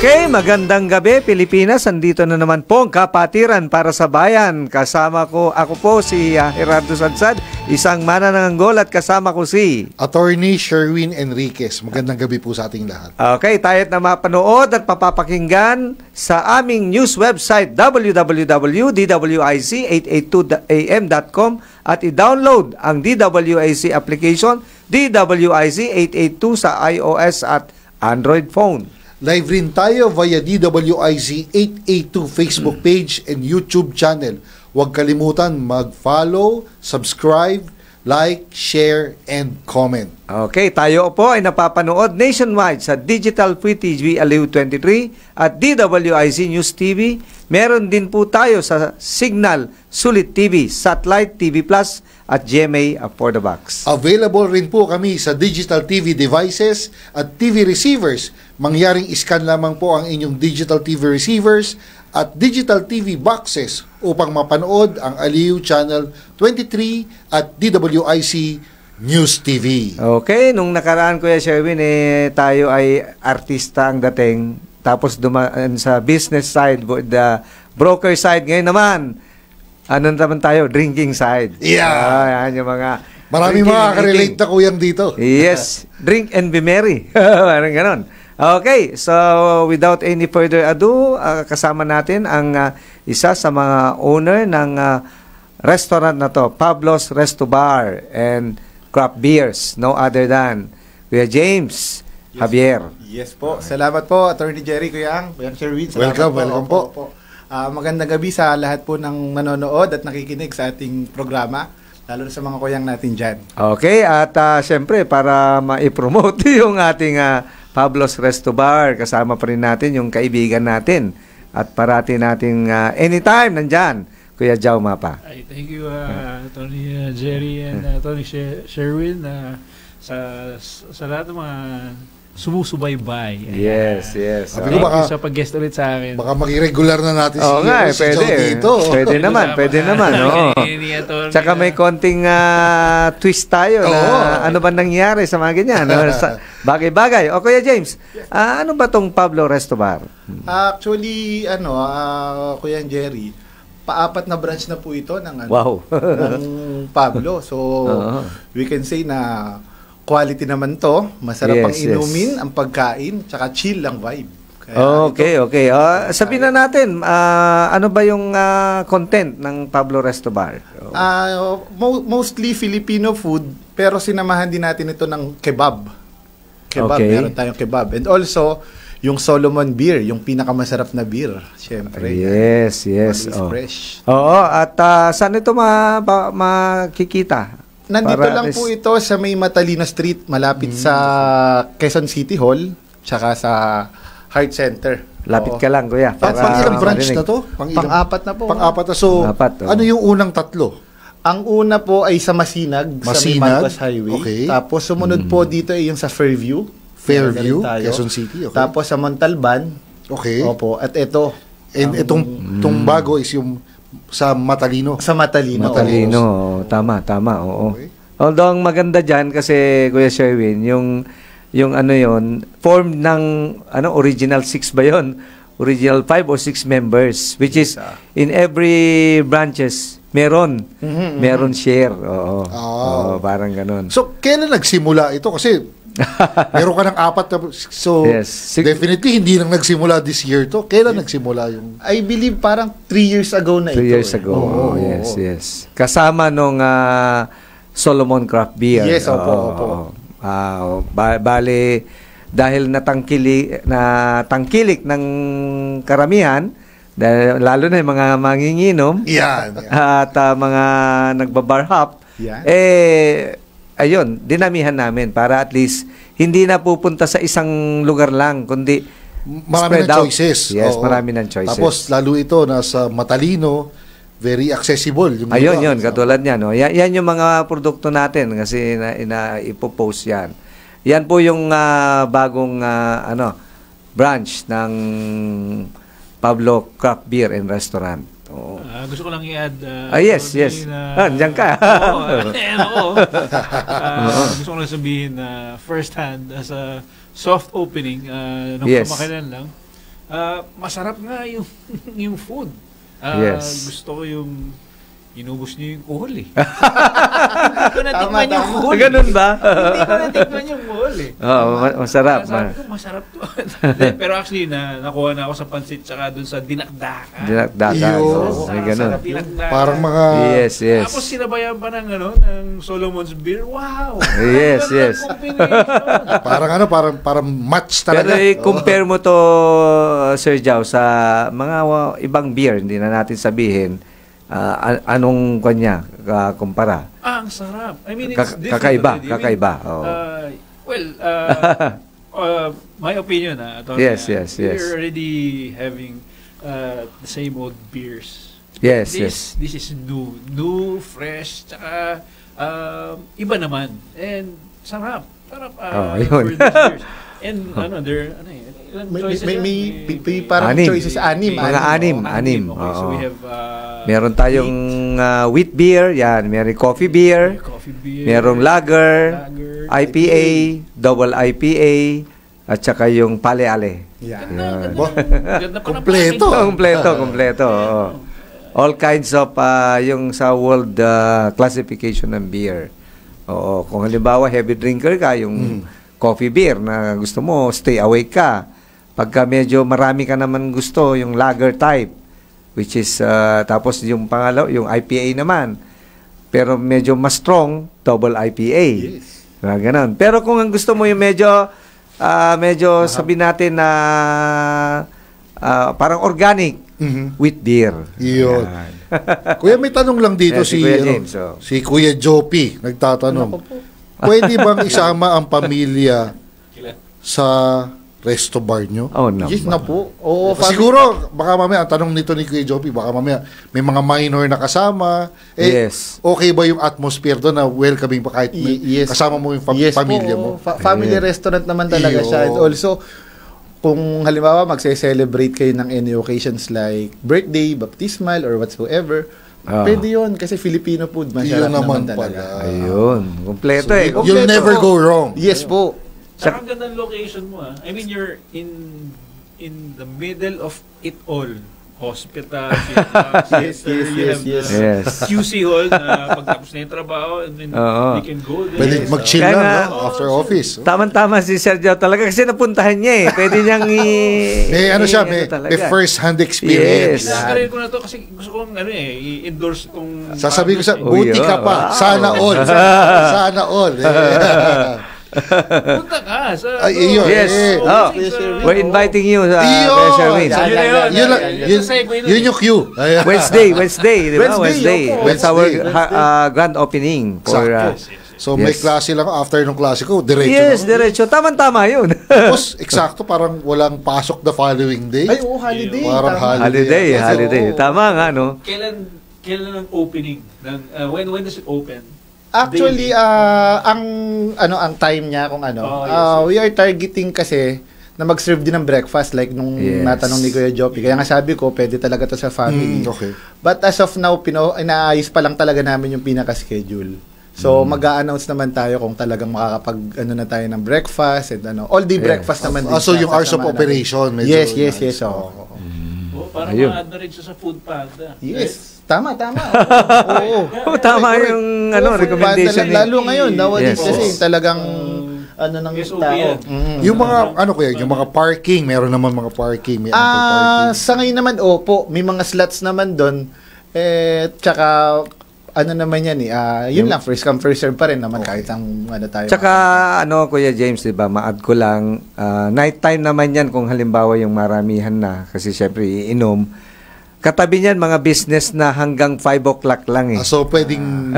Okay, magandang gabi Pilipinas. Andito na naman po ang kapatiran para sa bayan. Kasama ko, ako po si Gerardo Sadsad, isang manananggol, at kasama ko si Attorney Sherwin Enriquez. Magandang gabi po sa ating lahat. Okay, tayo't na mapanood at mapapakinggan sa aming news website www.dwic882am.com at i-download ang DWIC application DWIC 882 sa iOS at Android phone. Live rin tayo via DWIC 882 Facebook page and YouTube channel. Huwag kalimutan mag-follow, subscribe, like, share, and comment. Okay, tayo po ay napapanood nationwide sa Digital Free TV Aliw 23 at DWIC News TV. Meron din po tayo sa Signal, Sulit TV, Satellite TV Plus at GMA for the Box. Available rin po kami sa digital TV devices at TV receivers. Mangyaring iskan lamang po ang inyong digital TV receivers at digital TV boxes upang mapanood ang Aliw Channel 23 at DWIC News TV. Okay, nung nakaraan Kuya Sherwin, tayo ay artista ang dating, tapos dumaan sa business side, the broker side. Ngayon naman, ano naman tayo? Drinking side. Yeah. Yan yung mga... Maraming makaka-relate na kuyang dito. Yes. Drink and be merry. Parang ganon. Okay, so without any further ado, kasama natin ang isa sa mga owner ng restaurant na to, Pablo's Resto Bar and Craft Beers, no other than Kuya James Javier. Yes po. Salamat po, Attorney Jerry, Kuyang Sherwin. Welcome po. Magandang gabi sa lahat po ng manonood at nakikinig sa ating programa, lalo na sa mga kuyang natin dyan. Okay, at syempre, para ma-promote yung ating Pablo's Resto Bar, kasama pa rin natin yung kaibigan natin at parati nating anytime nandyan, Kuya Jao Mapa. Thank you, Attorney Jerry and Attorney Sherwin, sa lahat ng mga sumusubaybay. Yes. Thank you sa pag-guest ulit sa akin. Baka maging regular na natin pwede. dito. Pwede naman. Oo. Tsaka may konting twist tayo na ano ba nangyari sa mga ganyan. Bagay-bagay. O Kuya James, ano ba tong Pablo Resto Bar? Actually, Kuya Jerry, paapat na branch na po ito ng ng Pablo. So, we can say na quality naman to, masarap ang inumin, ang pagkain, tsaka chill ang vibe. Kaya okay. Sabihin na natin, ano ba yung content ng Pablo Resto Bar? Mostly Filipino food, pero sinamahan din natin ito ng kebab. Meron tayong kebab. And also, yung Solomon beer, yung pinakamasarap na beer. Siyempre. Yes. Fresh. Oo, at saan ito makikita? Nandito lang po ito sa may Matalino Street, malapit sa Quezon City Hall, tsaka sa Heart Center. Lapit ka lang, Kuya. Pang-ilang branch na to? Pang-apat na po. Pang-apat na. So, ano yung unang tatlo? Ang una po ay sa Masinag, sa may Malpas Highway. Okay. Tapos sumunod po dito ay yung sa Fairview, Quezon City. Okay. Tapos sa Montalban. Okay. Opo. At ito. And itong bago is yung sa Matalino. Sa Matalino. Tama, oo. Okay. Although ang maganda diyan kasi Kuya Sherwin, yung form ng original 6 ba 'yon? Original 5 or 6 members, which is in every branches meron share. Oo, parang ganoon. So kailan nagsimula ito? Kasi meron ka ng apat na, so definitely hindi lang nagsimula this year to. Kailan nagsimula yung? I believe parang 3 years ago na 3 years ago. Yes. Kasama nung Solomon Craft Beer. Yes, opo. Bale, dahil natangkilik ng karamihan, lalo na yung mga manginginom at mga nagbabar hop, ayun, dinamihan namin para at least hindi na pupunta sa isang lugar lang, kundi marami ng choices. Yes, marami ng choices. Tapos lalo ito nasa Matalino, very accessible. Ayun, katulad niyan. No? Yan yung mga produkto natin kasi ipopost yan. Yan po yung bagong branch ng Pablo Craft Beer and Restaurant. Gusto ko lang i-add. Yes. Diyan ka. Gusto ko lang sabihin na first hand as a soft opening nung kamakailan lang. masarap nga yung yung food. Yes. Gusto ko yung inubos niyo yung kuhol eh. Hindi ko natikman yung kuhol. Ganun ba? Hindi ko natikman yung kuhol eh. Oo, masarap. Sabi ko, masarap to. Pero actually, nakuha na ako sa pansit tsaka dun sa dinakdakan. Dinakdakan. Iyo. May ganun. Sarap dinakdakan. Parang mga... Yes. Tapos sinabayan pa ng Solomon's beer. Wow! Yes. Parang match talaga. Pero compare mo to, Sir Jao, sa mga ibang beer, hindi na natin sabihin, anong kanya kumpara? Ang sarap. I mean, it's different kakaiba, already. kakaiba. Oo. My opinion, Yes. we're already having the same old beers. Yes. This is new, fresh, tsaka iba naman. And sarap. yun. For these beers. And ilang choices yan? May parang Anim. choices, anim. Mga anim. Okay, so Oo. we have Meron tayong wheat beer, yan. Meron coffee beer, coffee beer, merong lager, IPA, double IPA, at saka yung pale-ale. Yan. Ganda pa ng Kompleto. packaging. Kompleto. Oo. All kinds of yung sa world classification ng beer. Oo, kung halimbawa heavy drinker ka, yung coffee beer na gusto mo, stay awake ka. Pagka medyo marami ka naman gusto, yung lager type, which is, tapos yung pangalaw, yung IPA naman. Pero medyo mas strong, double IPA. Yes. Ganun. Pero kung ang gusto mo yung medyo sabi natin na parang organic, wheat beer. Yun. Yan. Kuya, may tanong lang dito Yeah, si Kuya James, si Kuya Jopi, nagtatanong. Pwede bang isama ang pamilya sa resto bar nyo? Oh, no. Yes na po. Oo, Siguro, baka mamaya, ang tanong nito ni Kuya Jopi, baka mamaya may mga minor na kasama. Yes. Okay ba yung atmosphere doon na welcoming ba kahit Yes. kasama mo yung pamilya mo? Family restaurant naman talaga siya. And also, kung halimbawa magse-celebrate kayo ng any occasions like birthday, baptismal, or whatsoever, pwede yun kasi Filipino food. Masarap Yun naman naman talaga. pala. Ayun. Kompleto So, eh. you'll Kompleto never po. go wrong. Yes po. Saka ang ganda ng location mo I mean, you're in the middle of it all. Hospital, Yes. Yes. QC hall na pagtapos na yung trabaho and then Oo. we can go there. Pwede mag-chill Kaya lang nga- no? After office. Tama-tama si Sergio talaga kasi napuntahan niya eh. Pwede niyang May ano siya, may first-hand experience. Yes. Kinakarin ko na to kasi gusto kong i-endorse itong... Sasabihin ko sa, Oh, buti yeah. ka pa. Wow. Sana all. Sana all. Punta ka sa... Ay, iyon. Yes. Oh. We're inviting you sa Iyo! Pressure Wins. Yan. Yun yung cue. Wednesday, di ba? Wednesday, opo. That's our Wednesday. grand opening for Sakto. So may Yes. klase lang after nung klase ko, diretso yes, na. diretso. Tama-tama yun. Tapos eksakto parang walang pasok the following day. Ay, oo, holiday. Parang Tama. holiday. Oo. Tama nga, no? Kailan ang opening? When does it open? Actually, ang time niya kung ano. Yes. We are targeting kasi na mag-serve din ng breakfast like nung Yes. natanong ni Kuya Jopi. Kaya nga sabi ko, pwede talaga to sa family. Okay. But as of now, inaayos pa lang talaga namin yung pinaka-schedule. So, mag-a-announce naman tayo kung talagang na tayo ng breakfast and all day Yeah. breakfast naman din. So siya, yung hours of kasama namin. operation. medyo Yes. nice. Oo. Parang Ayun. ma-add na rin siya sa food panda. Yes. Tama. Oo. Oh, tama yung recommendation ni... Lalo ngayon, nowadays Yes. kasi talagang ng SOP tao. yan. Yung mga, yung mga parking, meron naman mga parking, may ample parking. Sa ngayon naman, opo, may mga slots naman doon. Tsaka, naman yan yun lang, first come, first serve pa rin naman kahit ang tayo. Tsaka, Kuya James, di ba, ma-add ko lang, night time naman yan kung halimbawa yung maramihan na, kasi syempre iinom. Katabi niyan, mga business na hanggang 5 o'clock lang eh. So pwedeng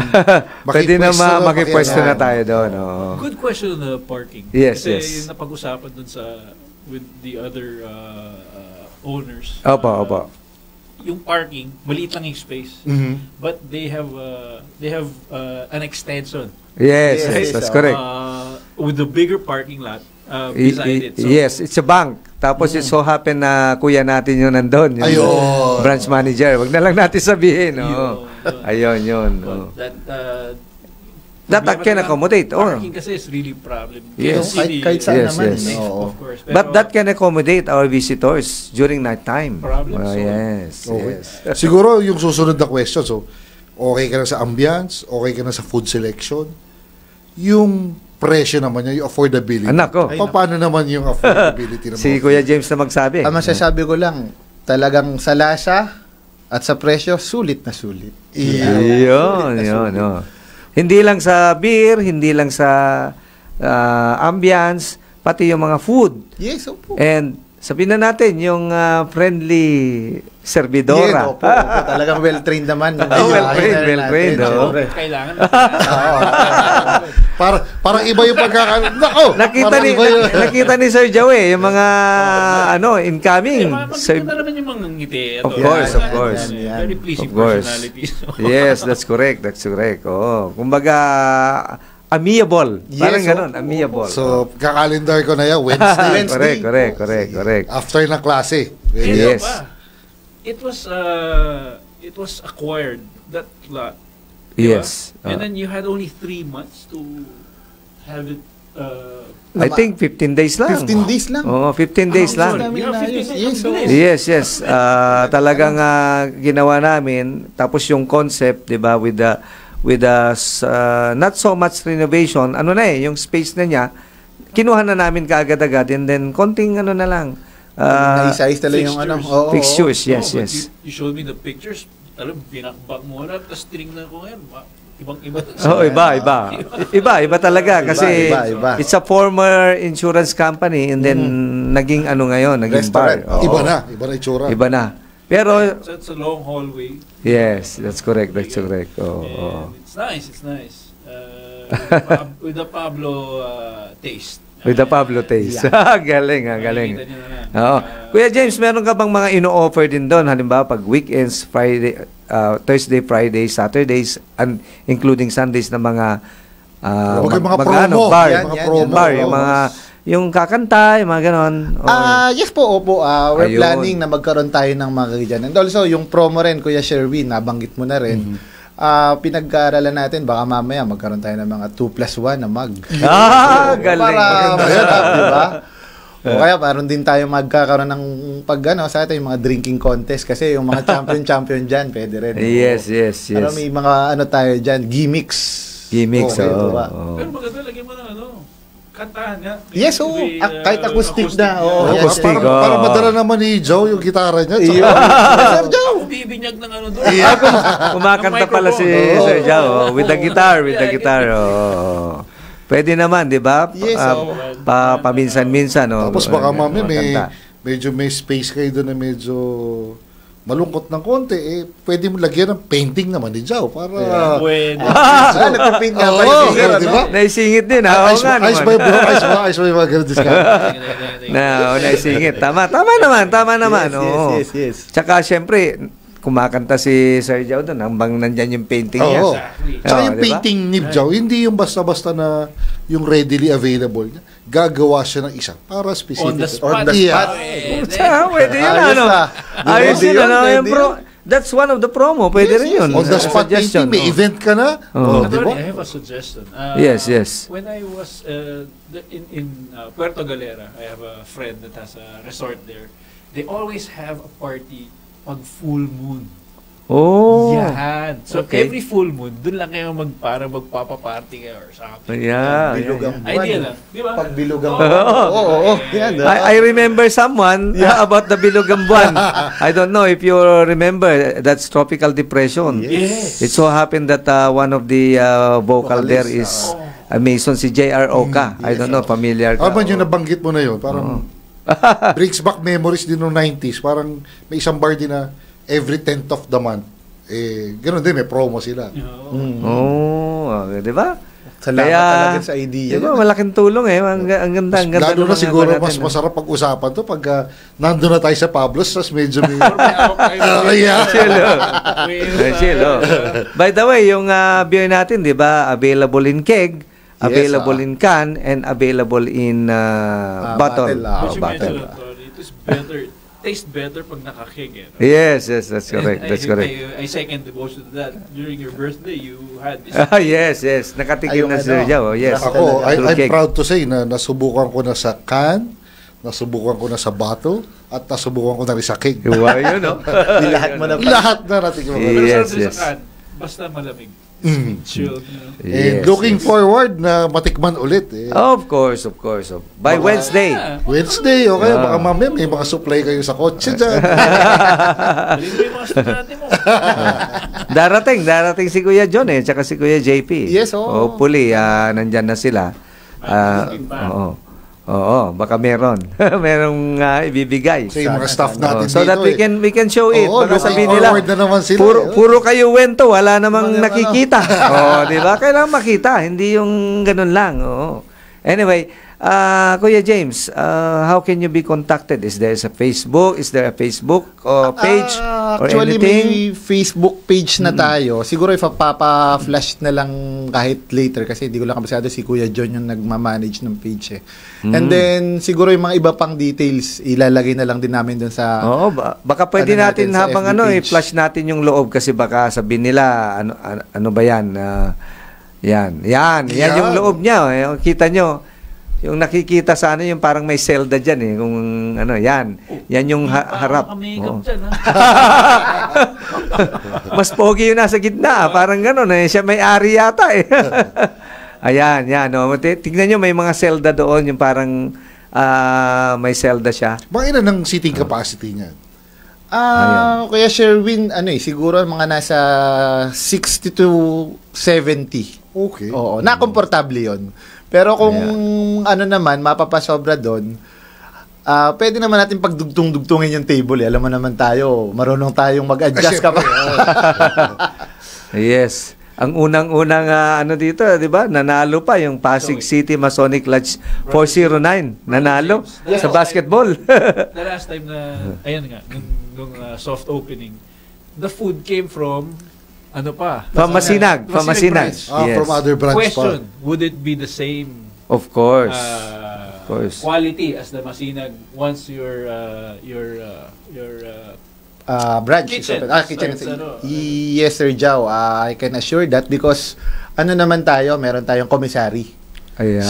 Pwede na makipwesto makipwesto na makialam. tayo doon. Oo. Good question on the parking. Yes, Kasi yes. yung napag-usapan dun with the other owners. Opo. Yung parking, maliit lang yung space. Mhm. But they have an extension. Yes, Yes, that's correct. With the bigger parking lot beside it. So, Yes, it's a bank. Tapos it so happen na kuya natin yun nandun. Yung Ayun. branch manager. Wag na lang natin sabihin. Oo. Yun. Ayun, yun. But Oo. that That can accommodate. Oh. Parking kasi is really problem. Yes. Kahit saan Yes, naman. yes. Oo. Of course. But that can accommodate our visitors during night time. Problem solved. Yes, Okay. yes. Siguro yung susunod na question, so okay ka na sa ambience, okay ka na sa food selection, yung presyo naman niya, yung affordability. Anak ko. Paano naman yung affordability naman? Si Kuya James na magsabi. Ang masasabi ko lang, talagang sa lasa at sa presyo, sulit na sulit. Yun. Oh. Hindi lang sa beer, hindi lang sa ambience, pati yung mga food. Yes, opo. And sabihin na natin, yung friendly servidora. Yes, opo. Talagang well-trained naman. Well-trained, oh. Kailangan. Parang iba yung pagkakaroon. Nako! Nakita ni Sir Joey, yung mga incoming. Maganda naman yung mga ngiti. Of course. Very pleasing Of course. personalities. Yes, that's correct. Oh, kumbaga amiable. Parang ganun, amiable. So, kakalendar ko na yan, Wednesday. Correct. After na klase. Yes. It was acquired, that lot. Yes. And then you had only 3 months to have it. I think 15 days lang. 15 days lang. Oo, 15 days lang. You have 15 days. Yes. Talagang ginawa namin. Tapos yung concept, 'di ba, with the not so much renovation, yung space na niya, kinuha na namin kaagad-agad, and then konting na lang. Naisayos talaga yung Fixtures, yes. You showed me the pictures. Alam, binakbak mo na, tapos tinignan ko ngayon. Ibang-iba. Iba talaga. Kasi Iba. it's a former insurance company, and then naging ngayon, naging Restaurant. bar. Oo. Iba na itsura. Iba na. Pero, So it's a long hallway. yes, that's correct. Oo. And it's nice. With the Pablo taste. With the Pablo taste. Galing. Makikita nyo na lang. Oo. Kuya James, meron ka bang mga ino-offer din doon? Halimbawa, pag weekends, Thursday, Friday, Saturdays, and including Sundays na mga mga promo. bar, Mga promo. bar, yung kakanta, yung mga ganon. Yes po, opo. We're Ayun. planning na magkaroon tayo ng mga ganyan. And also, yung promo rin, Kuya Sherwin, nabanggit mo na rin. Pinag-aaralan natin, baka mamaya magkaroon tayo ng mga 2+1 na mug. Galing. Para masarap, di ba? O kaya parang din tayo magkakaroon ng sa atin yung mga drinking contest kasi yung mga champion dyan, pwede rin. Yes. Pero may mga tayo dyan, gimmicks. Okay, oo. Pero maganda, lagyan mo ng kantahan nga. Yes, oo. Kahit acoustic na. Oo. Yes, acoustic. Parang madala naman ni Joe yung gitara niya. Sir Joe! Ako bibinyag ng doon. Kumakanta pala si Sir Jao with the guitar. Oh. Pwede naman, di ba? Yes, Paminsan-minsan. Tapos baka mamaya medyo may space kayo doon na medyo malungkot ng konti, pwede mo lagyan ng painting naman ni Joe para... Pwede. Nagpapaint nga pa yung finger, di ba? Naisingit din. Ice ba yung mga ganun discount? Naisingit. Tama naman. Yes. Tsaka, syempre, kumakanta si Sir Jao doon, hanggang nandyan yung painting niya. Oo. Exactly. Tsaka yung diba? painting ni Joe, hindi yung basta-basta na yung readily available niya. Gagawa siya ng isa para specific. On the spot. Yeah. Pwede yun, Ayos yun, that's one of the promo. Pwede rin yun. On the spot painting, may event ka na. Di ba? I have a suggestion. Yes. When I was in Puerto Galera, I have a friend that has a resort there. They always have a party pag full moon. Oh. Yan. So Okay. every full moon, dun lang kayo magpapaparty kayo or something. Yeah. Bilugang Idea lang. Di ba? Pagbilugang Oo. Oo. Yan. I remember someone about the Bilugam Buwan. I don't know if you remember, that's tropical depression. Yes. It so happened that one of the vocal there is Mason, si J.R. Oka. I don't know, familiar ka. Yung nabanggit mo na yun, parang brings back memories din noong 90s. Parang may isang bar din na every 10th of the month. Ganoon din, may promo sila. Di ba? Salamat talaga sa idea. Diba, malaking tulong Ang ganda. Lalo na ng siguro natin. mas masarap pag-usapan to pag nandun na tayo sa Pablos, tapos medyo may... Chill. By the way, yung beer natin, di ba, available in keg, available in can, and available in bottle. But you Bottle. mentioned, it is better tastes better pag nakakig. Eh, no? Yes, that's correct. That's correct. I second devotion to that. During your birthday, you had this. Yes. Nakatikim na Sir Joe. Yes. Ako, I'm Fruitcake. proud to say na nasubukan ko na sa can, nasubukan ko na sa bottle, at nasubukan ko na rin sa cake. Wow, yun, no? Lahat mo na Lahat na natin ko. Pero Yes, sarap din yes. sa can, basta malamig. Mm. Chill, you know. And Yes, looking yes. forward na matikman ulit. Of course. By Wednesday. Wednesday, okay? Ah. Baka mamaya may mga supply kayo sa kotse dyan. Balik mo yung mga estudyante mo. Darating si Kuya John tsaka si Kuya JP. Yes, oo. Hopefully, nandyan na sila. Oo, baka meron. Merong ibibigay. Kasi yung mga staff natin So dito. that we can show it. Oo, Baka looking sabihin nila, forward na naman sila. puro kayo wento, wala namang Mga nakikita. Di ba? Kailangan makita, hindi yung ganun lang. Oo. Anyway, Kuya James, how can you be contacted? Is there a Facebook page or Actually, anything? may Facebook page na tayo. Siguro ipapapa-flash na lang kahit later kasi hindi ko lang kabisado si Kuya John yung nagmamanage ng page eh. And then, siguro yung mga iba pang details, ilalagay na lang din namin dun sa... Oo, baka pwede Ano natin natin sa habang FB page. i-flash natin yung loob kasi baka sabihin nila ano ba yan? Yan yung loob niya. Kita nyo. Yung nakikita sa yung parang may Zelda diyan kung yan. Yan yung harap. Oo. Dyan, ha? Mas pogi yung nasa gitna, parang gano'n siya may ari yata Ayan, yan. Tingnan nyo, may mga Zelda doon, yung parang may Zelda siya. Mga ilan ng seating capacity niya? Kaya Sherwin, siguro mga nasa 60 to 70. Okay. Oo, na-komportable yun. Pero kung naman, mapapasobra doon, pwede naman natin pagdugtong-dugtungin yung table. Alam mo naman tayo, marunong tayong mag-adjust ka pa. Yes. Ang unang-unang dito, 'di ba? Nanalo pa yung Pasig City Masonic Lodge 409. Nanalo sa basketball. The last time na, ayan nga, nung soft opening, the food came from, Pamasinag. branch. Yes. From other branch Question, would it be the same Of course. quality as the Masinag once your Branch. Kitchen. Kitchen. Starts, Yes, Sir Jow. I can assure that because naman tayo, meron tayong commissary. Ayan,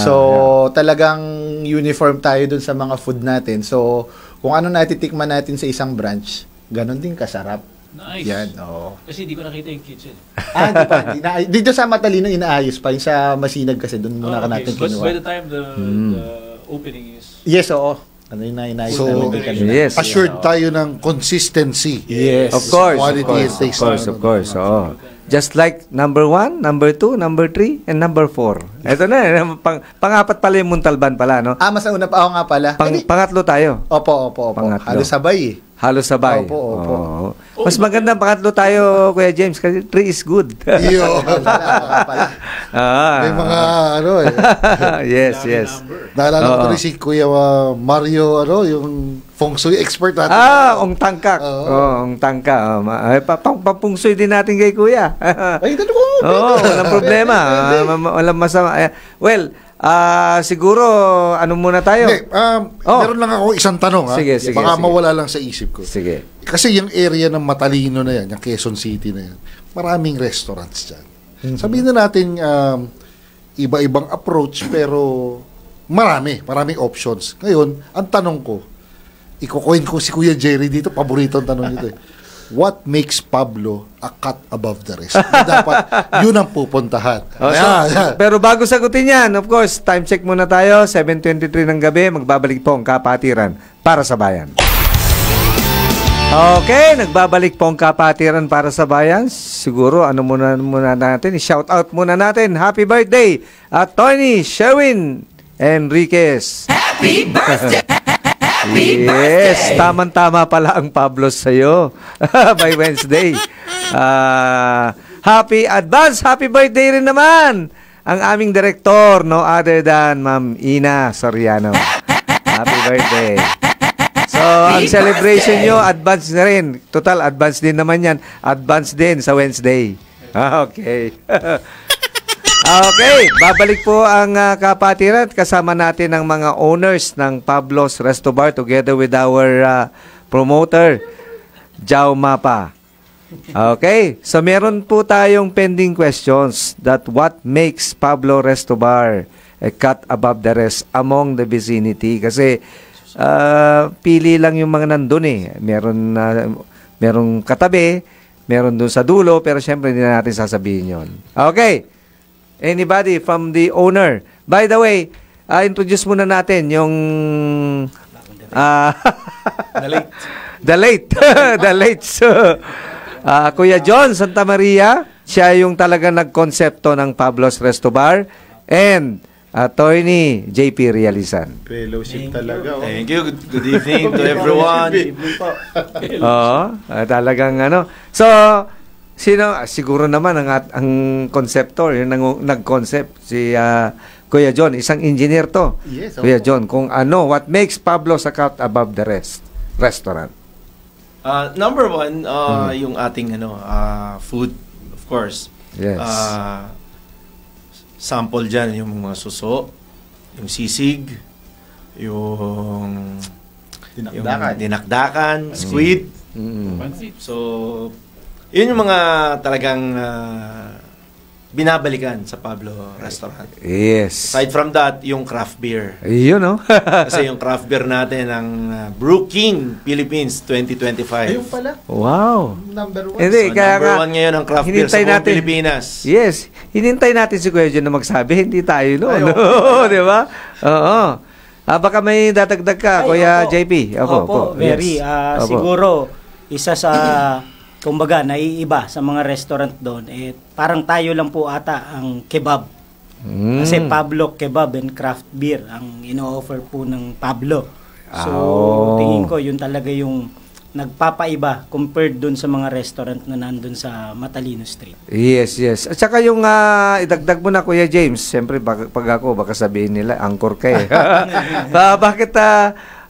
Talagang uniform tayo dun sa mga food natin. So, kung ano natitikman natin sa isang branch, ganun din kasarap. Nice. Yan, oo. Kasi hindi ko nakita yung kitchen. Hindi pa. Dito sa Matalino, inaayos pa. Yung sa Masinag kasi, doon muna ka natin But by kinuha. the time the opening is... Yes, oo. Inaayos So, namin din kanina. yes. Assured tayo ng consistency. Yes. Of course. Quality and taste. Of course. Oo. Just like number 1, number 2, number 3, and number 4. Ito na, pang-apat pala yung Muntalban pala, no? Mas nauna pa ako nga pala. Pangatlo tayo. Opo. Pangatlo. Halos sabay eh. Halos sabay. Opo. Oo. Mas maganda pangatlo tayo, Kuya James, kasi 3 is good. Iyo. Ah. May mga Yes. naalala ko rin si Kuya Mario, yung feng shui expert natin. Ong tangkak. Ong tangka. Papungsoy din natin kay Kuya. Ay, tanong ko. Walang problema. Walang masama. Well, siguro, muna tayo? Hindi, meron lang ako isang tanong. Sige. Baka mawala lang sa isip ko. Sige. Kasi yung area ng Matalino na yan, yung Quezon City na yan, maraming restaurants dyan. Sabihin na natin, iba-ibang approach, pero maraming options. Ngayon, ang tanong ko, iko-coin ko si Kuya Jerry dito, paborito ang tanong nito What makes Pablo a cut above the rest? Dapat yun ang pupuntahan. Pero bago sagutin yan, of course, time check muna tayo, 7:23 ng gabi, magbabalik po ang Kapatiran para sa Bayan. Okay, nagbabalik po ang Kapatiran para sa Bayan. Siguro, muna natin, shout out muna natin, happy birthday, Tony Sherwin Enriquez. Happy birthday! Yes, tamang-tama pala ang Pablo sa'yo by Wednesday. Happy birthday rin naman ang aming director, no other than Ma'am Ina Soriano. Happy birthday. So, ang celebration nyo, advance na rin. Total, advance din naman yan. Advance din sa Wednesday. Okay. Okay, babalik po ang Kapatiran. Kasama natin ang mga owners ng Pablo's Resto Bar together with our promoter, Jao Mapa. Okay, so meron po tayong pending questions that what makes Pablo Resto Bar a cut above the rest among the vicinity? Kasi pili lang yung mga nandun eh. Merong katabi, meron dun sa dulo, pero syempre hindi na natin sasabihin yon. Okay, anybody from the owner? By the way, introduce muna natin yung The late. the late. The late. So, Kuya John Santa Maria, siya yung talaga nagkonsepto ng Pablo's Resto Bar, and Attorney JP Realizan. Fellowship talaga. Oh. Thank you. Good evening to everyone. Oo, talagang ano. So, siguro naman ang konseptor, yung nag-concept, si Kuya John, isang engineer to. Yes, Kuya John, kung what makes Pablo's a cut above the rest restaurant? Number one, yung ating food, of course. Yes. Sample dyan, yung mga suso, yung sisig, yung dinakdakan, squid. Pansit. So, yun yung mga talagang binabalikan sa Pablo Restaurant. Yes. Aside from that, yung craft beer. Yun, no? Kasi yung craft beer natin ang Brew King Philippines 2025. Ayun pala. Wow. Number 1. Hindi, So, kaya number nga, one ngayon ang craft beer sa hinintay buong natin. Pilipinas. Yes. Hinintay natin si Kuya John na magsabi, hindi tayo noon. Ay, No? Di ba? Oo. Baka may dadagdag ka, Kuya JP. Opo, very. Yes. Opo. Siguro, isa sa, kumbaga, naiiba sa mga restaurant doon, parang tayo lang po ata ang kebab. Kasi Pablo Kebab and Craft Beer ang ino-offer po ng Pablo. So, tingin ko, yun talaga yung nagpapaiba compared dun sa mga restaurant na nandun sa Matalino Street. Yes, yes. At saka yung idagdag mo na, Kuya James, siyempre pag ako, baka sabihin nila, angkor ka eh.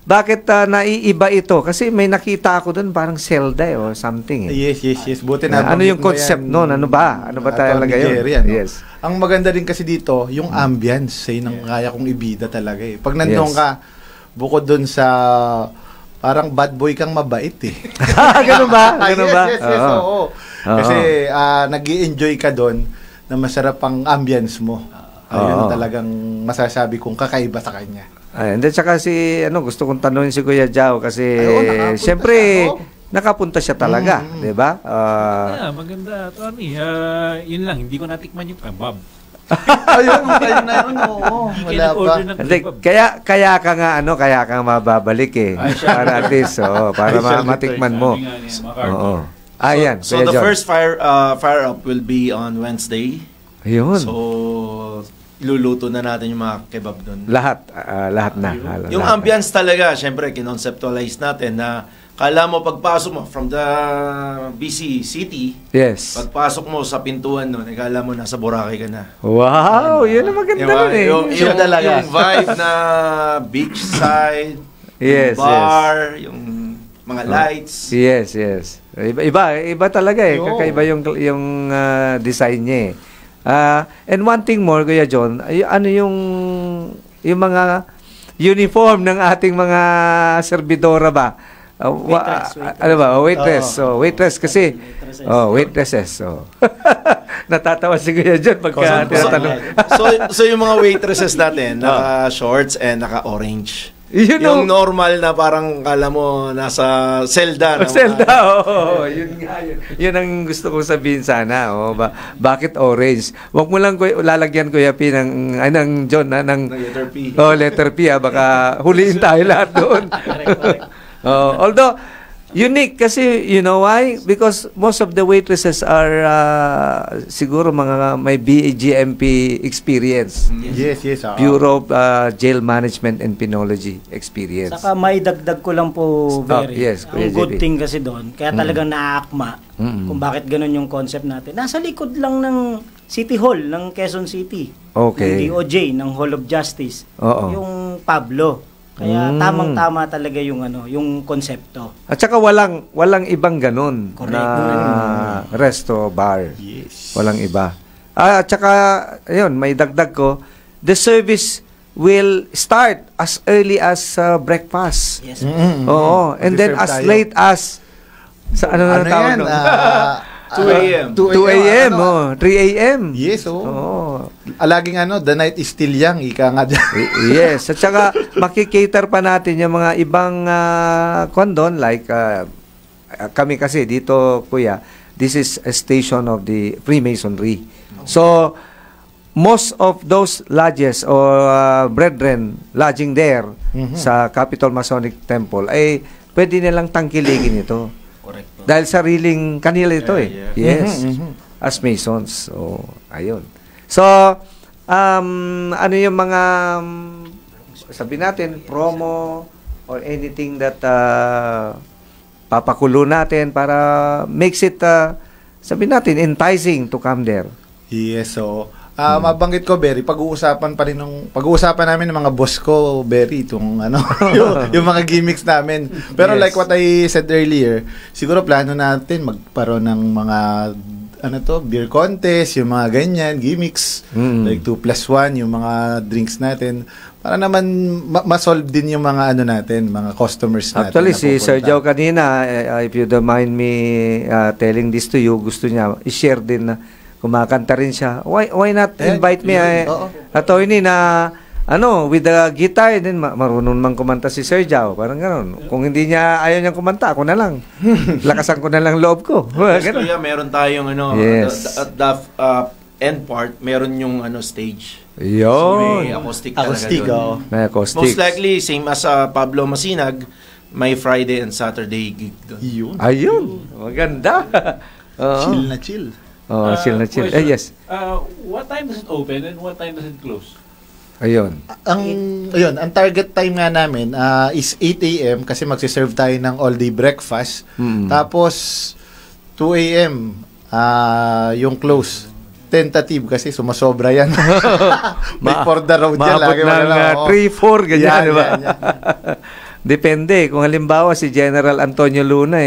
Bakit naiiba ito? Kasi may nakita ako doon parang Zelda or something. Yes. Buti na. Ano yung concept noon? Ano ba talaga yun? Yes. Ang maganda din kasi dito, yung ambience, yun ang kaya kong ibida talaga eh. Pag nandun Yes. ka, bukod dun sa, parang bad boy kang mabait eh. Ganun ba? Ganun ba? Yes, oo. Kasi nag-i-enjoy ka doon na masarap ang ambience mo. Ayun ang talagang masasabi kong kakaiba sa kanya. And then saka gusto kong tanungin si Kuya Jao kasi nakapunta siyempre siya, nakapunta siya talaga, 'di ba? Maganda, Tony. Yun lang, hindi ko natikman yung kebab. Ayun na yun, oo. Hindi Wala kayo pa. nag-order ng Hindi, kebab. kaya ka mababalik eh. Para at least, para matikman mo. Sabi nga niya, MacArthur. Oo. Ayan, So Kuya the John. first fire up will be on Wednesday. Ayun. So iluluto na natin yung mga kebab doon. Lahat na. Yung lahat. ambience talaga, syempre kinonceptualize natin na kala mo pagpasok mo from the BC City, Yes. pagpasok mo sa pintuan doon, kala mo nasa Boracay ka na. Wow, yun ang maganda Diba? nun eh. Yung talaga. yung vibe na beachside, Yes, yung bar, yung mga lights. Yes. Iba talaga eh. Yo. Kakaiba yung design niya eh. And one thing more, Kuya John, ano yung mga uniform ng ating mga servidora ba? Waitress. Ano ba? Waitress. So, waitress kasi. Waitresses. Natatawa si Kuya John pagka tinatanong. So yung mga waitresses natin, naka-shorts and naka-orange. Yung Normal na parang kala mo nasa Zelda. Zelda, yun nga yun. Yun ang gusto kong sabihin sana. Bakit orange? Huwag mo lang lalagyan Kuya P ng John ng letter P. Letter P baka huliin tayo lahat doon. Although unique kasi you know why? Because most of the waitresses are siguro mga may BAGMP experience. Yes. Bureau of Jail Management and Penology experience. Saka may dagdag ko lang po, very. Yes, Kuya Ang good JP. thing kasi doon, kaya talagang naaakma kung bakit ganun yung concept natin. Nasa likod lang ng City Hall ng Quezon City. Okay. Ng DOJ, ng Hall of Justice. Oo. Yung Pablo. Kaya tamang-tama talaga yung konsepto. At saka walang ibang ganun Correct. na resto bar. Yes. Walang iba. At saka ayun, may dagdag ko, the service will start as early as breakfast. Yes. Oo. And then Mag-serve as tayo. late as sa ano na Ano tawag yan? doon? 2 a.m. 2 a.m. 3 a.m. Yes, oh. Oo. Laging the night is still young, ika nga dyan. Yes. At saka makikater pa natin yung mga ibang kondon like kami kasi dito, kuya, this is a station of the Freemasonry. So, most of those lodges or brethren lodging there sa Capitol Masonic Temple ay pwede nilang tangkiligin ito. Correct po. Dahil sariling kanila ito Yeah. Yes. As Masons. So, ayun. So, ano yung mga sabi natin, promo or anything that papakulo natin para makes it sabi natin enticing to come there. Yes, so mabanggit ko, Berry, pag-uusapan namin ng mga boss ko, Berry, itong yung mga gimmicks namin. Pero Yes. like what I said earlier, siguro plano natin magkaroon ng mga beer contest, yung mga ganyan, gimmicks, like 2+1, yung mga drinks natin, para naman ma-solve din yung mga natin, mga customers natin. Actually, na si pupunta. Sir Joe kanina, if you don't mind me telling this to you, gusto niya i-share din na kumakanta rin siya. Why not invite me, Oo. attorney, na with the guitar, then marunong man kumanta si Sir Joe. Parang gano'n. Kung hindi niya ayaw niyang kumanta, ako na lang. Lakasan ko na lang loob ko. Yes, Ganun. kuya, meron tayong Yes. at the end part, meron yung stage. So, Yun. may acoustic Acoustic, talaga oh. doon. May acoustics. Most likely, same as Pablo Masinag, may Friday and Saturday gig doon. Yun. Ayun. Maganda. Oo. Chill na chill. Oh, chill na chill. Question. Yes. What time does it open and what time does it close? Ayun. Ang target time nga namin is 8 a.m. kasi magsiserve tayo ng all-day breakfast. Tapos 2 a.m. Yung close. Tentative kasi sumasobra yan. Before the road yan. Maabot ng 3-4, ganyan, Yan, di ba? yan. Depende. Kung halimbawa si General Antonio Luna,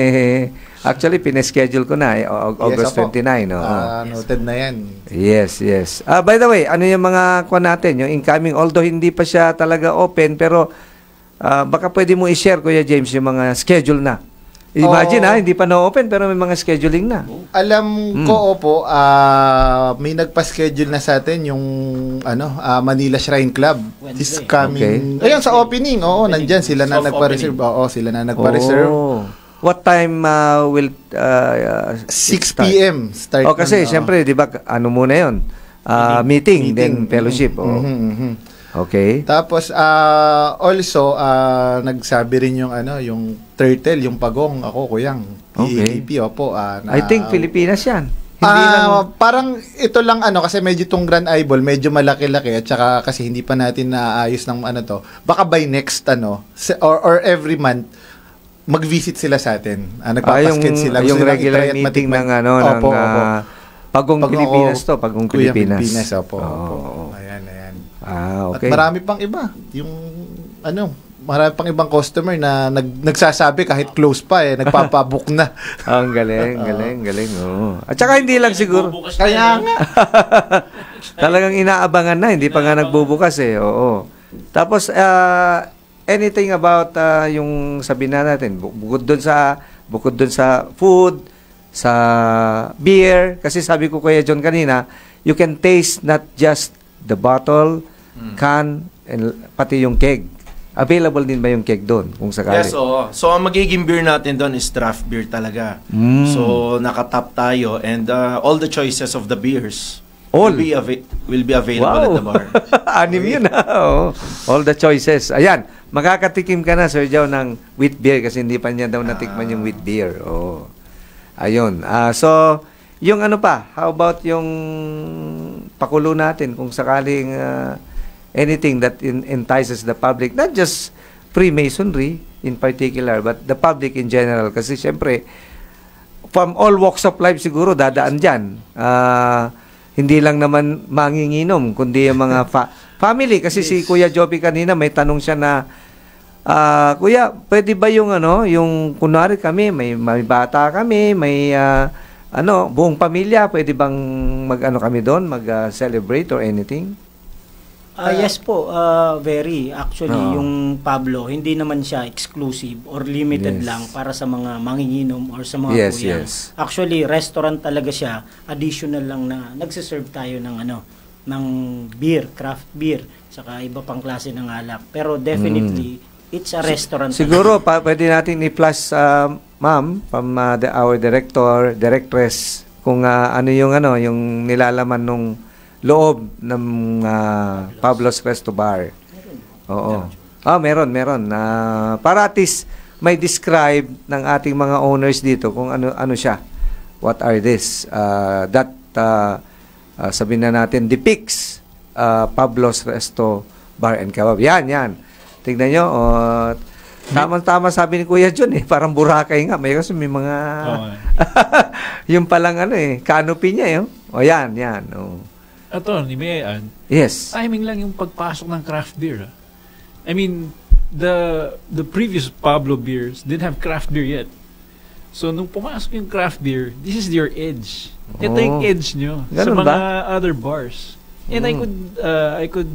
actually, pineschedule ko na, August Yes, opo. 29. No? Noted na yan. Yes, yes. By the way, ano yung mga kuha natin, yung incoming, although hindi pa siya talaga open, pero baka pwede mo i-share, Kuya James, yung mga schedule na. Imagine, hindi pa na-open, pero may mga scheduling na. Alam ko, opo, may nagpa-schedule na sa atin yung Manila Shrine Club. This Wednesday. coming. Ayun, sa opening. Oo, nandyan. Sila na Soft nagpa-reserve. Oo, sila na nagpa-reserve. Oh. What time will 6 start? p.m. start. Kasi, nun, siyempre, di ba, ano muna yun? Meeting, then fellowship. Oh. Okay. Tapos, also, nagsabi rin yung turtle, yung pagong, ako, kuyang. Okay. PAP, opo. I think Pilipinas yan. Hindi lang. Parang ito lang kasi medyo tong Grand Eyeball medyo malaki-laki at saka kasi hindi pa natin naayos ng to. Baka by next or every month mag-visit sila sa atin. Nagpapaskid sila. Yung Gusto nilang regular i-try at meeting matikman. ng Opo, opo. Pagong Pilipinas to, Pagong Kuya Pilipinas. Pilipinas, opo. Oo. Ayan. Okay. At marami pang iba. Yung marami pang ibang customer na nagsasabi kahit close pa nagpapabook na. Ang galing. Oo. At saka hindi lang siguro. Bubukas na Kaya yan. nga. Talagang inaabangan na, hindi pa nga nagbubukas Oo. Tapos anything about yung sabi na natin, bukod doon sa food, sa beer, kasi sabi ko Kuya John kanina, you can taste not just the bottle, can, and pati yung keg. Available din ba yung keg doon kung sakali? Yes, oo. So, ang magiging beer natin doon is draft beer talaga. So, nakatap tayo and all the choices of the beers will be available at the bar. Anim yun oo. All the choices. Ayan, makakatikim ka na, Sir Joe, ng wheat beer kasi hindi pa niya daw natikman yung wheat beer. Ayun. So, yung how about yung pakulo natin kung sakaling anything that entices the public, not just Freemasonry in particular, but the public in general. Kasi syempre, from all walks of life siguro dadaan dyan. Hindi lang naman manginginom, kundi yung mga family. Kasi si Kuya Joby kanina may tanong siya na, Kuya, pwede ba yung yung kunwari kami, may bata kami, may buong pamilya, pwede bang kami doon, mag-celebrate or anything? Yes po, very. Actually, yung Pablo, hindi naman siya exclusive or limited lang para sa mga manginginom or sa mga kuya. Yes. Actually, restaurant talaga siya. Additional lang na nagsiserve tayo ng beer, craft beer, saka iba pang klase ng alak. Pero definitely, it's a restaurant. Siguro, pwede natin i-plus, ma'am, from our directress, kung yung nilalaman nung loob ng Pablo's Resto Bar. Oo. Meron. Para at least may describe ng ating mga owners dito kung ano siya. What are this? That sabihin na natin depicts Pablo's Resto Bar and Kebab. Yan. Tignan nyo. Tama sabi ni Kuya John parang Boracay nga. May mga yung palang canopy niya yan. Attorney, may I add? Yes. Timing lang yung pagpasok ng craft beer. I mean, the previous Pablo beers didn't have craft beer yet. So, nung pumasok yung craft beer, this is your edge. Ito yung edge nyo sa mga other bars. And I could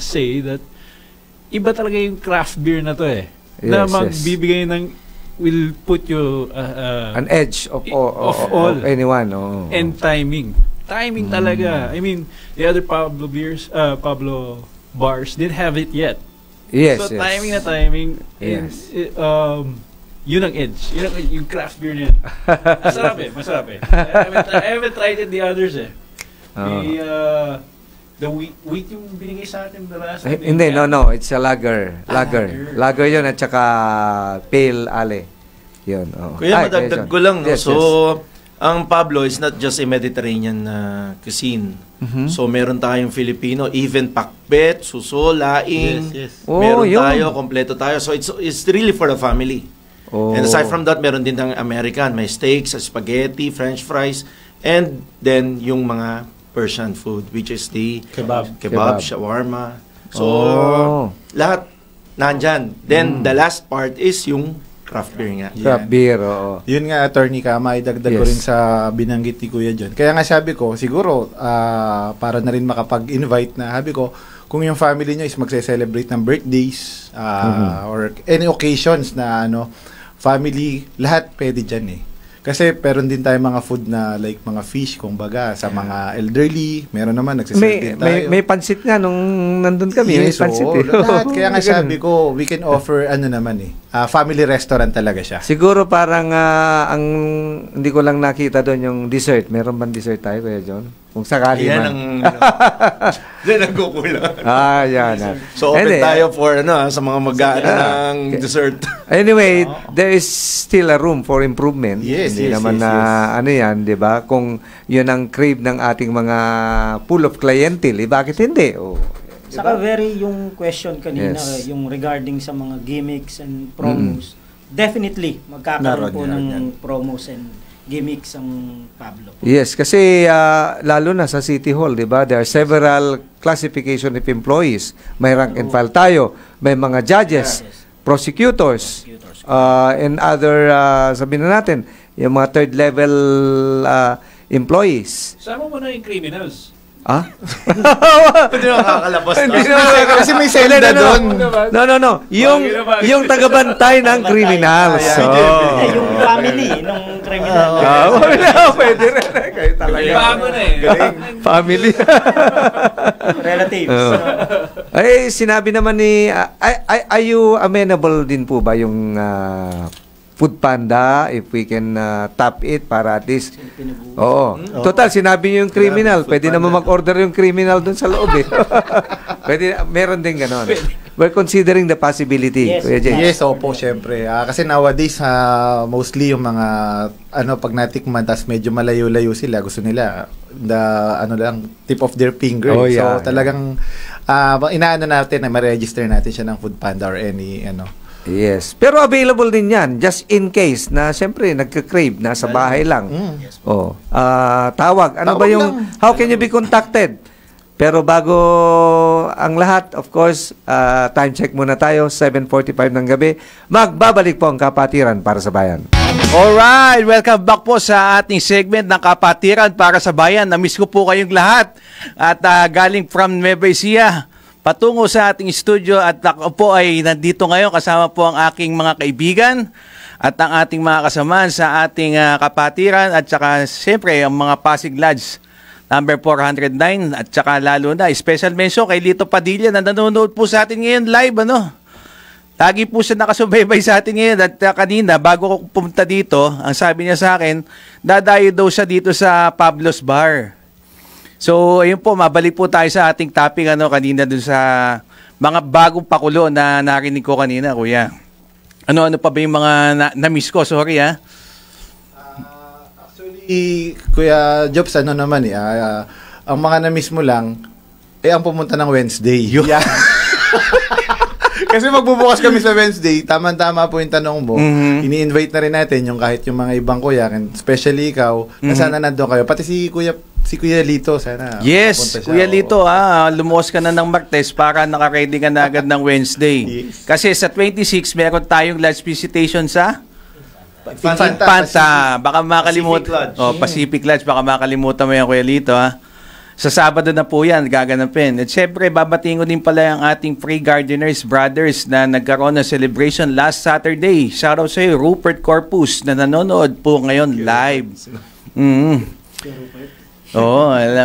say that iba talaga yung craft beer na to na magbibigay will put you an edge of anyone. And timing talaga. I mean, the other Pablo Pablo bars didn't have it yet. Yes. So timing. Yes. Yun ang edge. Yun ang yung craft beer niya. Masarap. I haven't tried it the others The wheat yung binigay sa atin the last time. Hindi, no. It's a lager. Lager yun at saka pale ale. Yun. Kuya, madagdag ko lang. So, ang Pablo is not just a Mediterranean cuisine. So, meron tayong Filipino, even pakbet, suso, laing. Yes. Meron tayo, kompleto tayo. So, it's really for the family. And aside from that, meron din tayong American. May steaks, spaghetti, French fries, and then yung mga Persian food, which is the kebab, shawarma. So, lahat nandyan. Then, the last part is yung craft beer nga. Craft beer, oo. Yun nga, Attorney Kama, idagdag ko rin sa binanggit ni Kuya John. Kaya nga sabi ko, siguro, para na rin makapag-invite na, sabi ko, kung yung family nyo is magse-celebrate ng birthdays, or any occasions na, family, lahat pwede dyan Kasi meron din tayo mga food na like mga fish, kumbaga, sa mga elderly, meron naman, nagsiserve din tayo. May pansit nga nung nandun kami. May pansit lahat. Kaya nga sabi ko, we can offer, family restaurant talaga siya. Siguro parang, hindi ko lang nakita doon yung dessert. Meron bang dessert tayo, Kuya John? Kung sakali man. Yan ang kukulang. Yan. So, open tayo for, sa mga mag-aano ng dessert. Anyway, there is still a room for improvement. Hindi naman yan, di ba? Kung yun ang crave ng ating mga pool of clientele, bakit hindi? Saka very yung question kanina, yung regarding sa mga gimmicks and promos, definitely magkakaroon po ng promos and gimmicks ang Pablo. Yes, kasi lalo na sa City Hall, di ba? There are several classification of employees. May rank and file tayo. May mga judges, prosecutors, and other, sabihin na natin, yung mga third level employees. Sama mo na yung criminals. Hindi nakakalabas Kasi may selda doon. No. Yung tagabantay ng criminals. Yung family ng criminal. Pwede rin. Kayo talaga. Bago na Family. Relatives. Sinabi naman ni, are you amenable din po ba yung Food Panda, if we can tap it para at least total sinabi niyo yung criminal, pwede naman mag-order yung criminal doon sa loob pwede, meron din ganon. We're considering the possibility. Yes, opo, syempre. Kasi nowadays mostly yung mga pag natikman tas medyo malayo-layo sila, gusto nila lang tip of their finger. So talagang inaano natin na ma-register natin siya ng Food Panda or any Yes. Pero available din yan, just in case na siyempre nagka-crave, nasa bahay lang. Tawag. How can you be contacted? Pero bago ang lahat, of course, time check muna tayo, 7:45 ng gabi. Magbabalik po ang Kapatiran para sa Bayan. Alright, welcome back po sa ating segment ng Kapatiran para sa Bayan. Na-miss ko po kayong lahat. At galing from Nueva Ecija, patungo sa ating studio at ako po ay nandito ngayon kasama po ang aking mga kaibigan at ang ating mga kasamaan sa ating Kapatiran at saka siyempre ang mga Pasig Lads number 409 at saka lalo na special mention kay Lito Padilla na nanonood po sa atin ngayon live Lagi po siya nakasubaybay sa atin ngayon at kanina bago ko pumunta dito, ang sabi niya sa akin, dadayo daw siya dito sa Pablo's Bar. So, ayun po, mabalik po tayo sa ating topic kanina dun sa mga bagong pakulo na narinig ko kanina, kuya. Ano pa ba yung mga na-miss ko? Sorry, Actually, Kuya Jobs, ang mga na-miss mo lang, ang pumunta ng Wednesday. Yeah. Kasi magbubukas kami sa Wednesday, tama-tama po yung tanong mo. Ini-invite na rin natin yung kahit yung mga ibang kuya, especially ikaw, na sana nandun kayo. Pati si Kuya Lito, sana. Yes, Kuya Lito, lumuwas ka na ng Martes para nakaready ka na agad ng Wednesday. Yes. Kasi sa 26, meron tayong last visitation sa Infanta. Baka makalimutan. Pacific Lodge. Baka makalimutan mo yan, Kuya Lito, Sa Sabado na po yan, gaganapin. At syempre, babatiin ko din pala ang ating Free Gardeners Brothers na nagkaroon ng celebration last Saturday. Shoutout sa iyo, Rupert Corpus, na nanonood po ngayon live.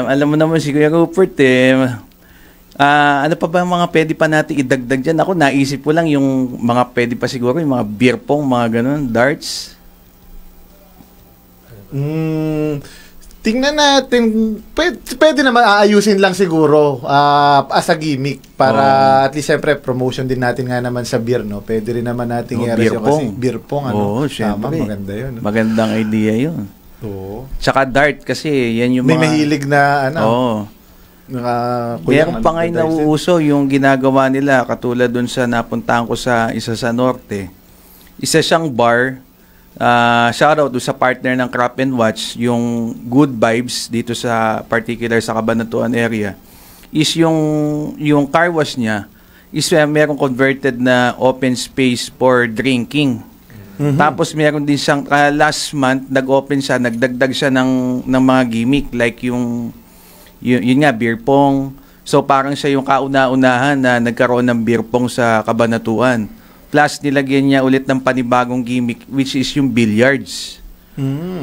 Alam mo naman si Kuya Rupert ano pa ba mga pwede pa natin idagdag dyan? Ako, naisip ko lang yung mga pwede pa siguro, yung mga beer pong, mga ganun, darts. Tingnan natin, pwede naman aayusin lang siguro as a gimmick para at least siyempre promotion din natin nga naman sa beer, no? Pwede rin naman natin beer pong. Kasi beer pong, tama, maganda yun. Magandang idea yun. Tsaka dart kasi, yan yung may mahilig na, meron pa ngayon nauuso yung ginagawa nila, katulad dun sa napuntahan ko sa isa sa norte. Isa siyang bar. Shoutout sa partner ng Crop and Watch, yung Good Vibes dito sa particular sa Cabanatuan area is yung car wash niya is merong converted na open space for drinking. Tapos meron din siyang last month nag-open siya, nagdagdag siya ng mga gimmick like yun nga, beer pong. So parang siya yung kauna-unahan na nagkaroon ng beer pong sa Cabanatuan. Plus, nilagyan niya ulit ng panibagong gimmick, which is yung billiards.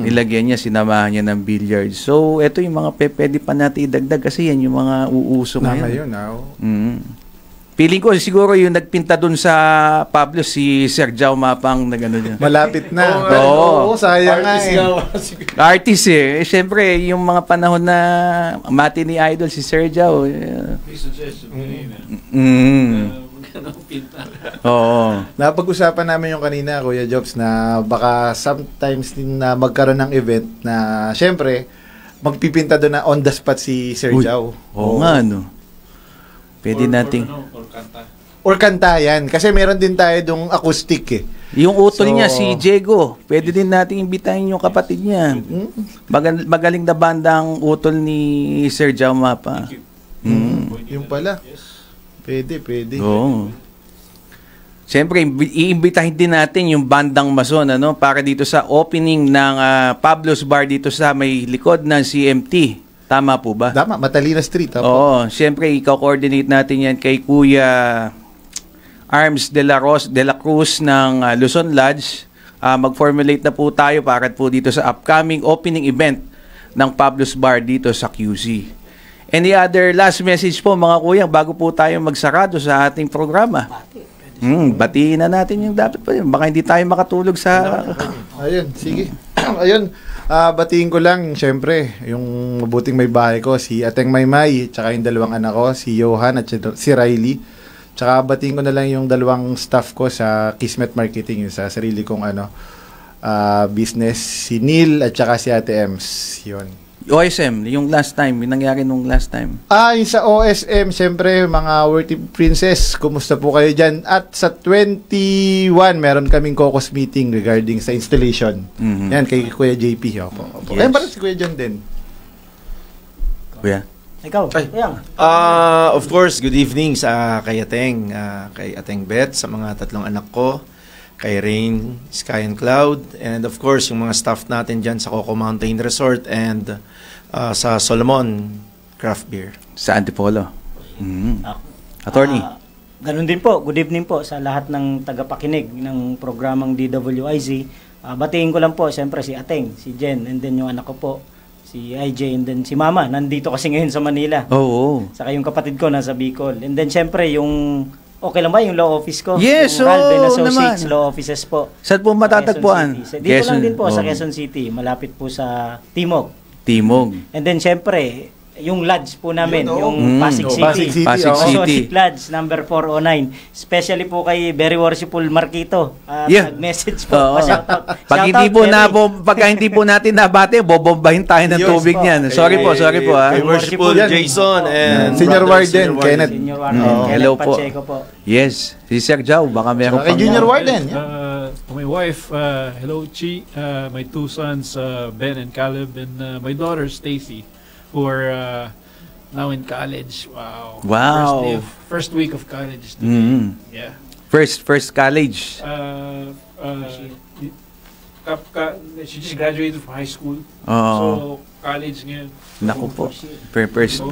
Nilagyan niya, sinamahan niya ng billiards. So, ito yung mga pwede pa natin idagdag kasi yan yung mga uuso ngayon. Feeling ko, siguro yung nagpinta dun sa Pablo, si Sir Jao Mapang na gano'n niya. Malapit na. Sayang nga Artist Siyempre, yung mga panahon na mati ni Idol, si Sir Jao. Napag-usapan namin yung kanina, Kuya Jobs, na baka sometimes din na magkaroon ng event na syempre magpipinta doon na on the spot si Sir Jao. Nga, pwede nating or kanta yan kasi meron din tayo dong acoustic yung utol niya si Diego, pwede din nating imbitahin yung kapatid niya. Magaling na banda ang utol ni Sir Jao Mapa. Yung pala. Pwede. Siyempre, iimbitahin din natin yung bandang Mason para dito sa opening ng Pablo's Bar dito sa may likod ng CMT. Tama po ba? Tama, Matalina Street. Siyempre, i-coordinate natin yan kay Kuya Arms de la Cruz ng Luzon Lodge. Mag-formulate na po tayo para po dito sa upcoming opening event ng Pablo's Bar dito sa QC. Any other last message po mga kuya bago po tayo magsarado sa ating programa? Batiin na natin yung dapat pa yun. Baka hindi tayo makatulog sa... Ayun, sige. Ayun, batiin ko lang, syempre, yung mabuting may bahay ko, si Ateng Maymay, tsaka yung dalawang anak ko, si Johan at si Riley. Tsaka batiin ko na lang yung dalawang staff ko sa Kismet Marketing, yung sa sarili kong business, si Neil at tsaka si Ate Ems. Yun. OSM, yung last time, yung nangyari nung last time. Yung sa OSM, syempre, mga Worthy Princess, kumusta po kayo dyan? At sa 21, meron kaming caucus meeting regarding sa installation. Yan, kay Kuya JP. Opo. Yes. Ayun, parang si Kuya John din. Kuya? Ikaw? Of course, good evening sa kay Ateng, kay Ateng Beth, sa mga tatlong anak ko. kay Rain, Sky and Cloud, and of course, yung mga staff natin dyan sa Coco Mountain Resort and sa Solomon Craft Beer. Sa Antipolo. Attorney. Ganun din po. Good evening po sa lahat ng tagapakinig ng programang DWIZ. Batiin ko lang po, siyempre si Ateng, si Jen, and then yung anak ko po, si IJ, and then si Mama, nandito kasi ngayon sa Manila. Oo. Saka yung kapatid ko nasa Bicol. And then siyempre yung, okay lang ba yung law office ko? Yes, yung Ralben Associates naman. Law Offices po. Saan po matatagpuan? Dito lang din po sa Quezon City, malapit po sa Timog. And then siyempre, yung lodge po namin, yung Pasig City. Pasig City. Lodge number 409. Especially po kay Very Worshipful Marquito. Nag-message po. Pag hindi po natin nabate, bobombahin tayo ng tubig niyan. Sorry po. Kay Worshipful Jason and Senior Warden Kenneth. Senior Warden Hello po. Pacheco po. Yes. Si Sir Jao, baka meron Kay Junior Warden. To my wife, hello Chi, my 2 sons, Ben and Caleb, and my daughter Stacy, who are now in college. Wow. First week of college today. Yeah. First college. She just graduated from high school. So college ngayon. Naku po. First.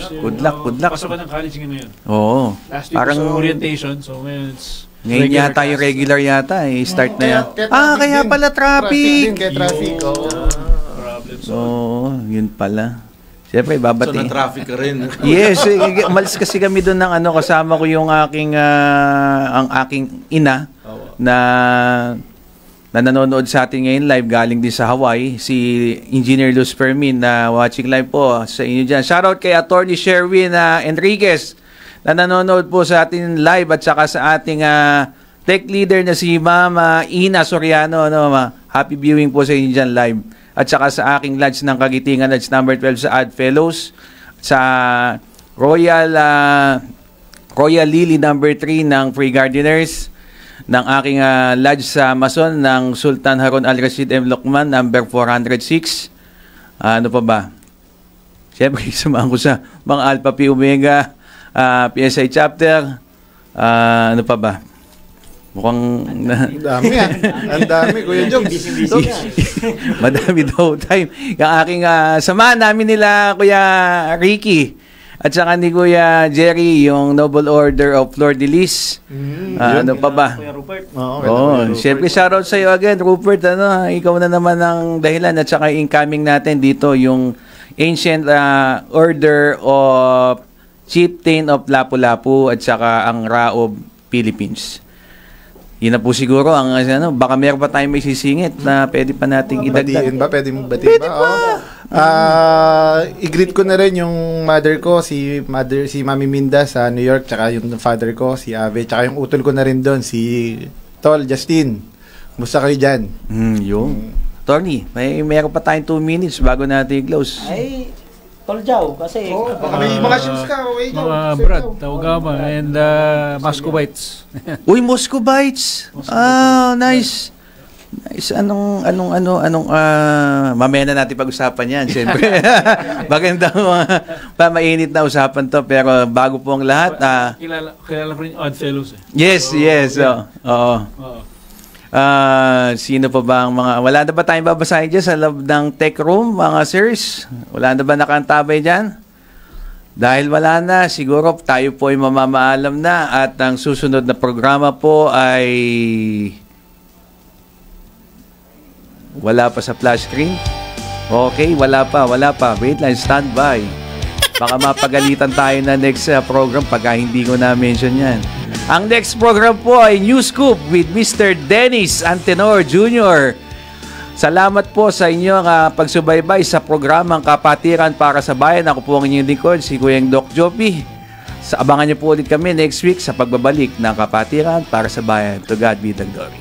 Good luck. Pasok ka ng college ngayon. Oo. Last week parang sa orientation, so ngayon it's ngayon yata yung regular yata start na yan. Kaya pala traffic. Traffic. Yun pala. Siyempre, babati. So, na-traffic ka rin. Yes, umalis kasi kami doon ng kasama ko yung ang aking ina na nanonood sa atin ngayon live galing din sa Hawaii, si Engineer Luz Fermin na watching live po sa inyo dyan. Shoutout kay Attorney Sherwin Enriquez na nanonood po sa atin live at saka sa ating tech leader na si Mama Ina Soriano. Happy viewing po sa inyo dyan live. At saka sa aking lodge ng Kagitingan, lodge number 12 sa Ad Fellows, sa Royal Lily number 3 ng Free Gardeners, ng aking lodge sa Mason ng Sultan Harun Al Rashid M. Lokman number 406. Ano pa ba? Siyempre, samahan ko sa mga Alpha Pi Omega, PSI chapter. Ano pa ba? Mukhang ang dami Kuya Jogs. Madami daw time. Yung aking samahan namin nila Kuya Ricky at saka ni Kuya Jerry, yung Noble Order of Flor de Lis. Ano pa ba? Kuya Rupert. Siyempre shoutout sa iyo again, Rupert. Ikaw na naman ang dahilan at saka incoming natin dito yung Ancient Order of Chieftain of Lapu-Lapu at saka ang Ra of Philippines. Yun na po siguro ang baka meron pa tayong may sisingit na pwede pa nating idagdag. Pwede batiin ba? I-greet ko na rin yung mother ko, si Mami Minda sa New York, tsaka yung father ko, si Ave, tsaka yung utol ko na rin doon, si Tol Justin. Musta kayo dyan? Yung Tony, meron pa tayong 2 minutes bago natin i-close. Ay, Tol Jao, kasi baka may mga shoes ka. Mga Brad, Tawagama, and Muscovites. Uy, Muscovites. Nice. Nice. Anong mamaya na natin pag-usapan yan, siyempre. Magandang mainit na usapan to, pero bago po ang lahat. Kilala ko rin Odd Fellows. Yes. Oo. Sino pa ba ang mga... Wala na ba tayong babasahin dyan sa loob ng tech room, mga sirs? Wala na ba nakantabay dyan? Dahil wala na, siguro tayo po ay mamamaalam na at ang susunod na programa po ay... Wala pa sa flash screen? Okay, wala pa. Wait lang, stand by. Baka mapagalitan tayo na next program pagka hindi ko na-mention yan. Ang next program po ay New Scoop with Mr. Dennis Antenor Jr. Salamat po sa inyong pagsubaybay sa programang Kapatiran para sa Bayan. Ako po ang inyong lingkod, si Kuyang Doc Joppy. Abangan niyo po ulit kami next week sa pagbabalik ng Kapatiran para sa Bayan. To God be the glory.